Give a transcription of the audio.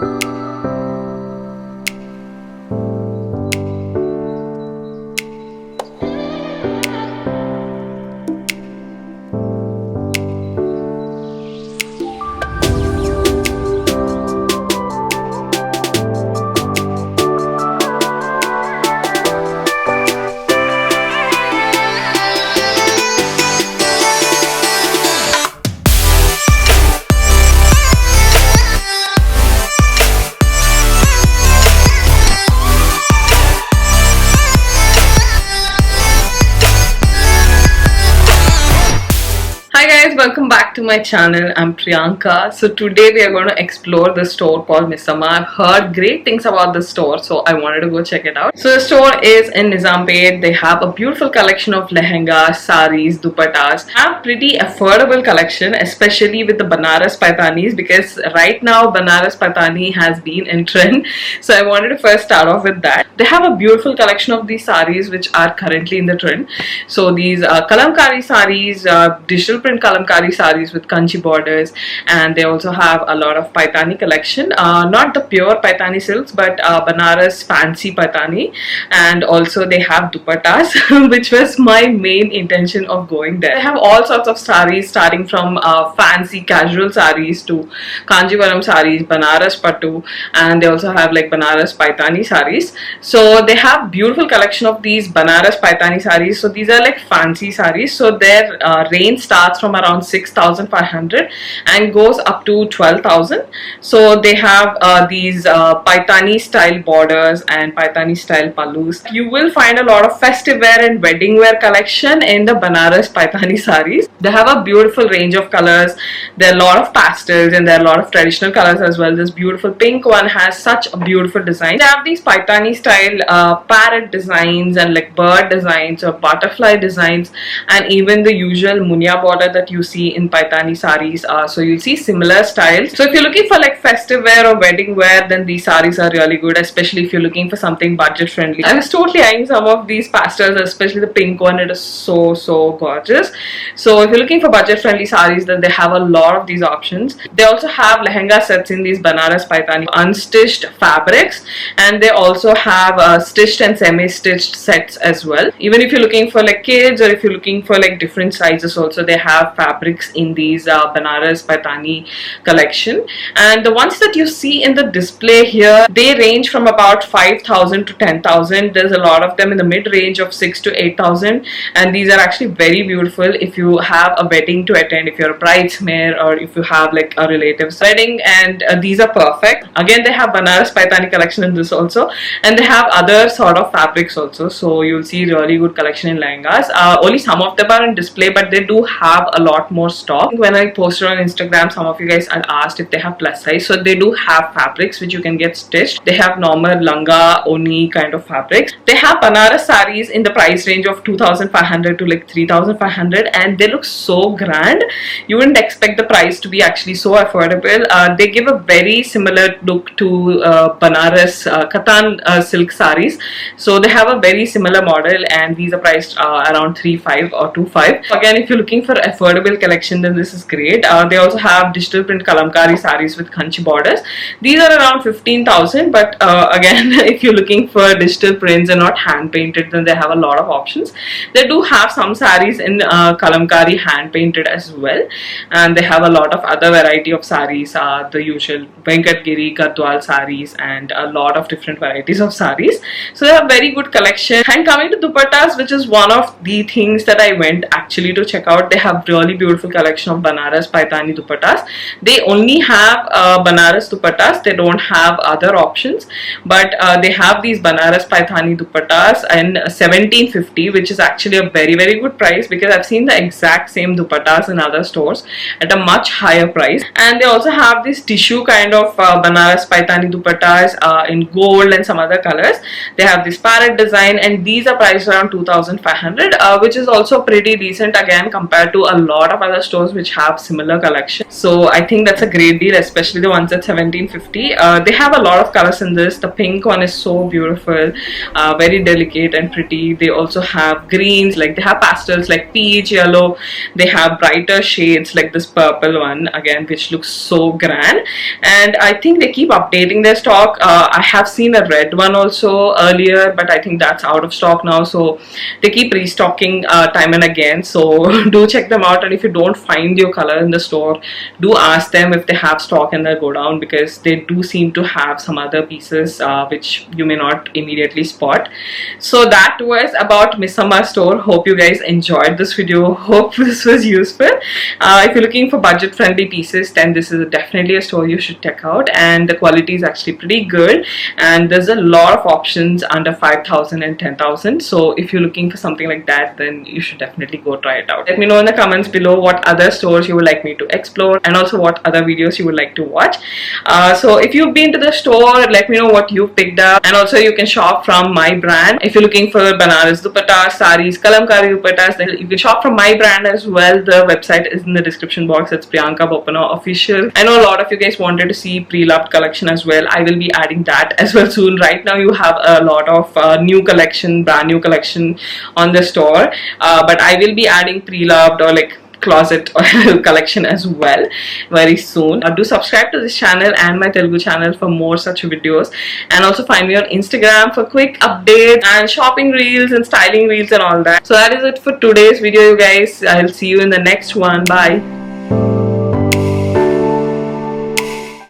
Hi guys, welcome back to my channel. I'm Priyanka. So today we are going to explore the store called Missamma. I've heard great things about the store, so I wanted to go check it out. So the store is in Nizampet. They have a beautiful collection of lehengas, sarees, dupattas. Have pretty affordable collection, especially with the Banaras Paithanis, because right now Banaras Paithani has been in trend. So I wanted to first start off with that. They have a beautiful collection of these sarees which are currently in the trend. So these Kalamkari sarees, digital print Kalamkari sarees with kanchi borders, and they also have a lot of Paithani collection, not the pure Paithani silks but Banaras fancy Paithani, and also they have dupattas which was my main intention of going there. They have all sorts of sarees starting from fancy casual sarees to Kanjivaram sarees, Banaras Pattu, and they also have like Banaras Paithani sarees. So they have beautiful collection of these Banaras Paithani sarees. So these are like fancy sarees, so their range starts from around 6,500 and goes up to 12,000. So they have these Paithani style borders and Paithani style pallus. You will find a lot of festive wear and wedding wear collection in the Banaras Paithani sarees. They have a beautiful range of colors. There are a lot of pastels and there are a lot of traditional colors as well. This beautiful pink one has such a beautiful design. They have these Paithani style parrot designs and like bird designs or butterfly designs, and even the usual munya border that you see in Paithani sarees. So you'll see similar styles. So if you're looking for like festive wear or wedding wear, then these sarees are really good, especially if you're looking for something budget friendly. I was totally eyeing some of these pastels, especially the pink one. It is so gorgeous. So if you're looking for budget friendly sarees, then they have a lot of these options. They also have lehenga sets in these Banaras Paithani unstitched fabrics, and they also have stitched and semi-stitched sets as well. Even if you're looking for like kids, or if you're looking for like different sizes also, they have fabrics in these Banaras Paithani collection. And the ones that you see in the display here, they range from about 5,000 to 10,000. There's a lot of them in the mid range of 6,000 to 8,000, and these are actually very beautiful if you have a wedding to attend, if you're a bridesmaid, or if you have like a relative's wedding, and these are perfect. Again, they have Banaras Paithani collection in this also, and they have other sort of fabrics also. So you'll see really good collection in lehengas. Only some of them are in display, but they do have a lot more stock. When I posted on Instagram, some of you guys had asked if they have plus size. So they do have fabrics which you can get stitched. They have normal langa, oni kind of fabrics. They have Banaras sarees in the price range of 2,500 to like 3,500, and they look so grand. You wouldn't expect the price to be actually so affordable. They give a very similar look to Banaras Katan silk sarees. So they have a very similar model, and these are priced around 3,500 or 2,500. Again, if you're looking for affordable collection, then this is great. They also have digital print Kalamkari sarees with kanchi borders. These are around 15,000, but again, if you're looking for digital prints and not hand painted, then they have a lot of options. They do have some sarees in Kalamkari hand painted as well, and they have a lot of other variety of sarees, the usual Venkatgiri, Gadwal sarees, and a lot of different varieties of sarees. So they have very good collection. And coming to dupattas, which is one of the things that I went actually to check out, they have really beautiful collection of Banaras Paithani dupattas. They only have Banaras dupattas. They don't have other options, but they have these Banaras Paithani dupattas in 1,750, which is actually a very good price, because I've seen the exact same dupattas in other stores at a much higher price. And they also have this tissue kind of Banaras Paithani dupattas in gold and some other colors. They have this parrot design, and these are priced around 2,500, which is also pretty decent again compared to a lot of other stores stores which have similar collection. So I think that's a great deal, especially the ones at 1750. They have a lot of colors in this. The pink one is so beautiful, very delicate and pretty. They also have greens, like they have pastels like peach, yellow. They have brighter shades like this purple one again, which looks so grand. And I think they keep updating their stock. I have seen a red one also earlier, but I think that's out of stock now. So they keep restocking time and again. So do check them out. And if you don't find your color in the store, do ask them if they have stock in their go down, because they do seem to have some other pieces which you may not immediately spot. So that was about Missamma store. Hope you guys enjoyed this video. Hope this was useful. If you're looking for budget friendly pieces, then this is definitely a store you should check out, and the quality is actually pretty good, and there's a lot of options under 5,000 and 10,000. So if you're looking for something like that, then you should definitely go try it out. Let me know in the comments below what other stores you would like me to explore, and also what other videos you would like to watch. So if you've been to the store, let me know what you picked up, and also you can shop from my brand. If you're looking for Banaras Dupattas, Sarees, Kalamkari Dupattas, then you can shop from my brand as well. The website is in the description box. It's Priyanka Bopana Official. I know a lot of you guys wanted to see pre-loved collection as well. I will be adding that as well soon. Right now you have a lot of new collection, brand new collection on the store, but I will be adding pre-loved or like closet collection as well very soon. Do subscribe to this channel and my Telugu channel for more such videos, and also find me on Instagram for quick updates and shopping reels and styling reels and all that. So that is it for today's video, you guys. I'll see you in the next one. Bye.